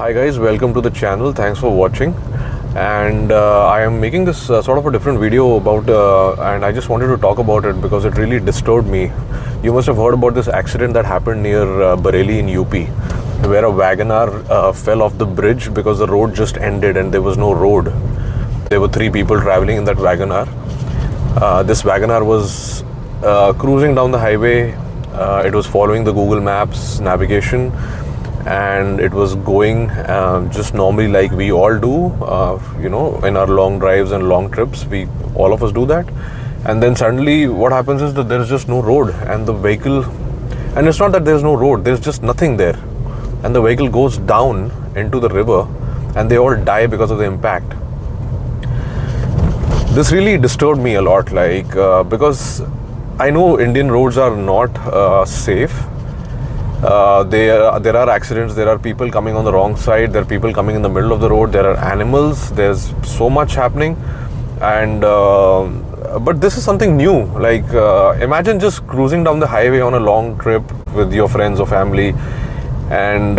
Hi guys, welcome to the channel. Thanks for watching. And I am making this sort of a different video about and I just wanted to talk about it because it really disturbed me. You must have heard about this accident that happened near Bareilly in UP, where a Wagoner fell off the bridge because the road just ended and there was no road. There were 3 people traveling in that Wagoner. This Wagoner was cruising down the highway. It was following the Google Maps navigation, and it was going just normally like we all do, in our long drives and long trips. All of us do that. And then suddenly what happens is that there's just no road, and the vehicle, and it's not that there's no road, there's just nothing there. And the vehicle goes down into the river and they all die because of the impact. This really disturbed me a lot, because I know Indian roads are not safe. There are accidents, there are people coming on the wrong side, there are people coming in the middle of the road, there are animals, there's so much happening. And but this is something new. Imagine just cruising down the highway on a long trip with your friends or family, and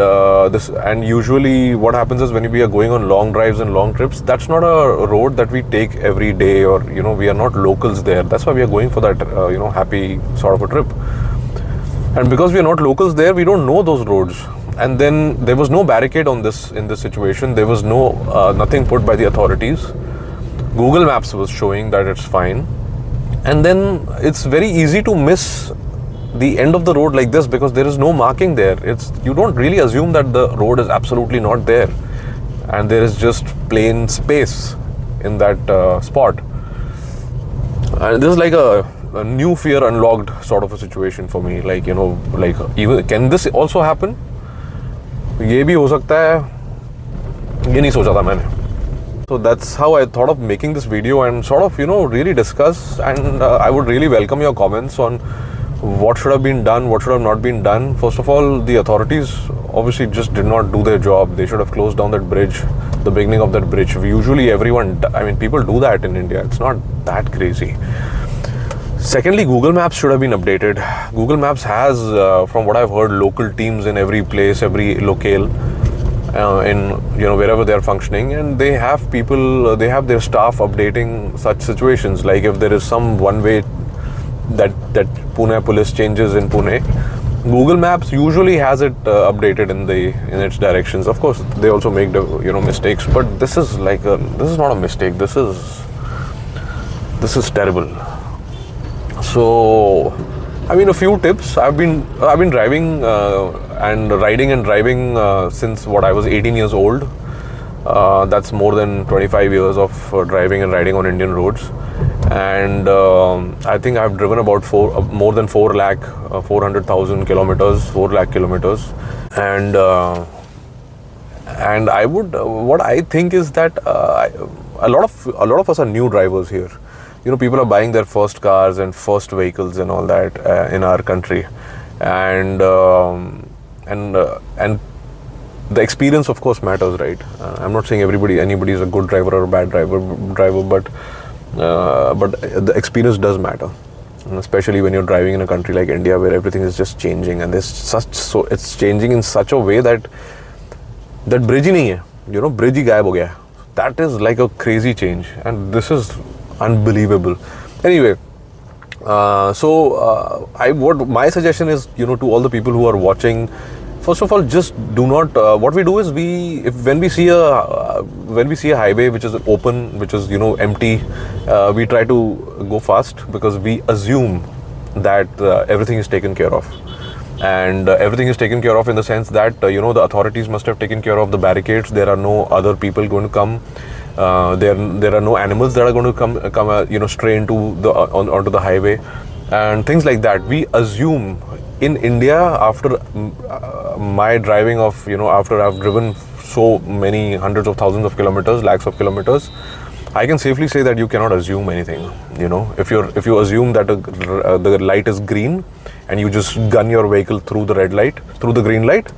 usually what happens is when we are going on long drives and long trips, that's not a road that we take every day, or we are not locals there. That's why we are going for that happy sort of a trip. And because we are not locals there, we don't know those roads. And then there was no barricade in this situation. There was nothing put by the authorities. Google Maps was showing that it's fine. And then it's very easy to miss the end of the road like this because there is no marking there. You don't really assume that the road is absolutely not there, and there is just plain space in that spot. And this is like a new fear unlocked sort of a situation for me. Even can this also happen? ये भी हो सकता है, ये नहीं सोचा था मैंने. So that's how I thought of making this video and sort of really discuss, and I would really welcome your comments on what should have been done, what should have not been done. First of all, the authorities obviously just did not do their job. They should have closed down that bridge, the beginning of that bridge. Usually people do that in India. It's not that crazy. Secondly, Google Maps should have been updated. Google Maps has, from what I've heard, local teams in every place, every locale, in wherever they are functioning, and they have people, they have their staff updating such situations. Like if there is some one way that Pune police changes in Pune, Google Maps usually has it updated in its directions. Of course, they also make mistakes, but this is not a mistake. This is terrible. So, a few tips. I've been driving and riding and driving since I was 18 years old. That's more than 25 years of driving and riding on Indian roads. And I think I've driven about more than 400,000 kilometers, 4 lakh kilometers. And what I think is that a lot of us are new drivers here. People are buying their first cars and first vehicles and all that in our country, and the experience, of course, matters, right? I'm not saying anybody is a good driver or a bad driver, but the experience does matter, and especially when you're driving in a country like India where everything is just changing, and it's changing in such a way that bridge ही नहीं है, bridge ही गायब हो गया. That is like a crazy change, and this is unbelievable. Anyway, what my suggestion is, to all the people who are watching, first of all, just do not. What we do is when we see a highway which is open, which is empty, we try to go fast because we assume that everything is taken care of. And everything is taken care of in the sense that the authorities must have taken care of the barricades. There are no other people going to come. There are no animals that are going to come stray onto the highway, and things like that. We assume in India, after my driving of after I've driven so many hundreds of thousands of kilometers, lakhs of kilometers, I can safely say that you cannot assume anything. If you assume that the light is green and you just gun your vehicle through the green light,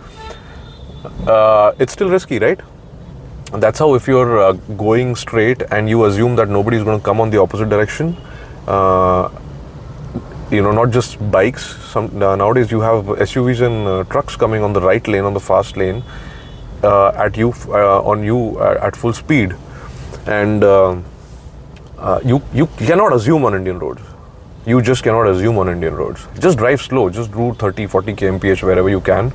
it's still risky, right? And that's how, if you're going straight and you assume that nobody is going to come on the opposite direction, not just bikes. Nowadays you have SUVs and trucks coming on the right lane, on the fast lane, at you on you at full speed, and you cannot assume on Indian roads. You just cannot assume on Indian roads. Just drive slow. Just do 30, 40 kmph wherever you can.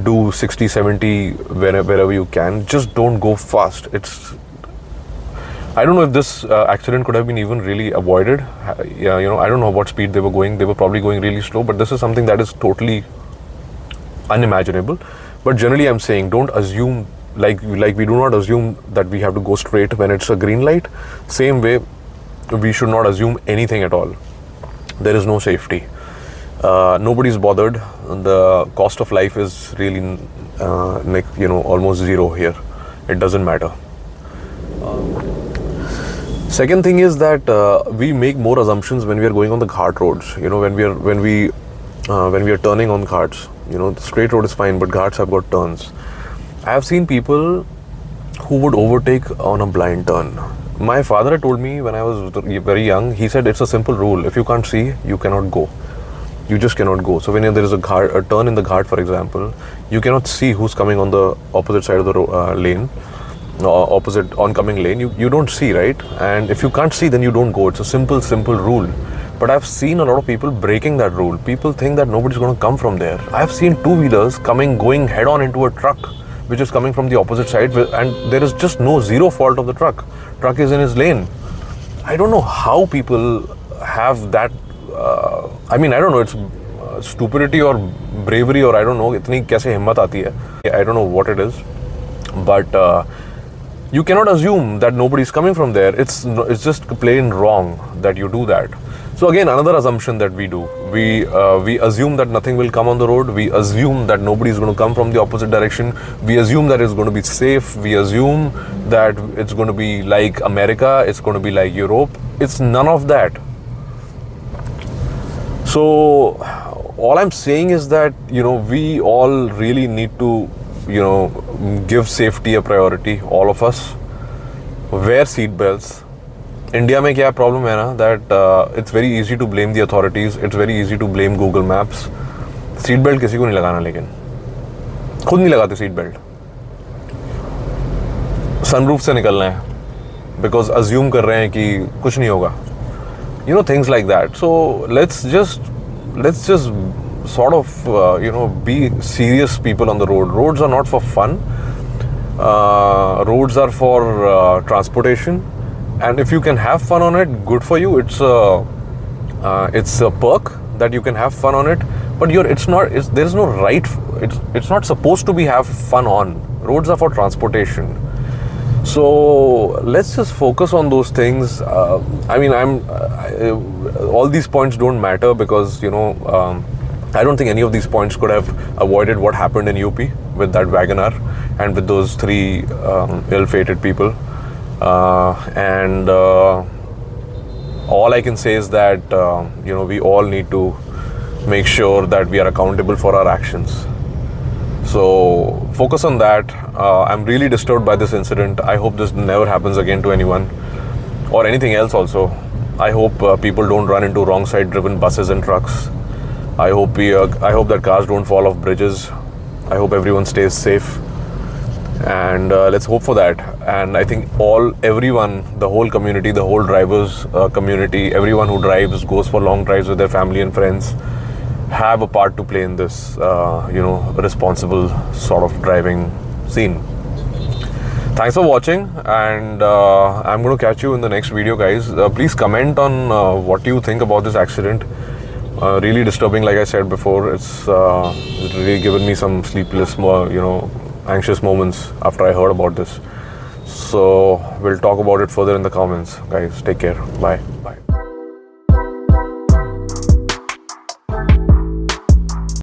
Do 60, 70 wherever you can. Just don't go fast. I don't know if this accident could have been even really avoided. Yeah, I don't know what speed they were going. They were probably going really slow, but this is something that is totally unimaginable. But generally, I'm saying don't assume, like we do not assume that we have to go straight when it's a green light. Same way, we should not assume anything at all. There is no safety. Nobody's bothered. The cost of life is really almost zero here. It doesn't matter. Second thing is that we make more assumptions when we are going on the ghat roads. When we are turning on ghats. The straight road is fine, but ghats have got turns. I have seen people who would overtake on a blind turn. My father had told me when I was very young, he said it's a simple rule. If you can't see, you cannot go. You just cannot go. So when there is a turn in the ghat, for example, you cannot see who's coming on the opposite side of the lane, opposite oncoming lane. You don't see, right? And if you can't see, then you don't go. It's a simple rule. But I've seen a lot of people breaking that rule. People think that nobody's going to come from there. I've seen two-wheelers going head-on into a truck, which is coming from the opposite side, and there is just zero fault of the truck. Truck is in his lane. I don't know how people have that. I don't know. It's stupidity or bravery, or I don't know. इतनी कैसे हिम्मत आती है? I don't know what it is, but you cannot assume that nobody's coming from there. It's just plain wrong that you do that. So again, another assumption that we do, we assume that nothing will come on the road. We assume that nobody is going to come from the opposite direction. We assume that it's going to be safe. We assume that it's going to be like America. It's going to be like Europe. It's none of that. So all I'm saying is that, we all really need to, give safety a priority. All of us. Wear seat belts. India में क्या problem है ना, that it's very easy to blame the authorities. It's very easy to blame Google Maps. Seat belt किसी को नहीं लगाना, लेकिन खुद नहीं लगाते seat belt. Sunroof से निकलना है because assume कर रहे हैं कि कुछ नहीं होगा. Things like that. So let's just sort of be serious people on the road. Roads are not for fun. Roads are for transportation. And if you can have fun on it, good for you. It's a perk that you can have fun on it. But there is no right. It's not supposed to be have fun on. Roads are for transportation. So let's just focus on those things. All these points don't matter because I don't think any of these points could have avoided what happened in UP with that Wagoner and with those three ill-fated people. And all I can say is that we all need to make sure that we are accountable for our actions. So focus on that. I'm really disturbed by this incident. I hope this never happens again to anyone or anything else also. I hope people don't run into wrong side driven buses and trucks. I hope that cars don't fall off bridges. I hope everyone stays safe. And let's hope for that. And I think everyone, the whole community, the whole drivers community, everyone who drives, goes for long drives with their family and friends, have a part to play in this, responsible sort of driving scene. Thanks for watching, and I'm going to catch you in the next video, guys. Please comment on what you think about this accident. Really disturbing, like I said before. It's really given me some sleepless, anxious moments after I heard about this. So we'll talk about it further in the comments, guys. Take care. Bye.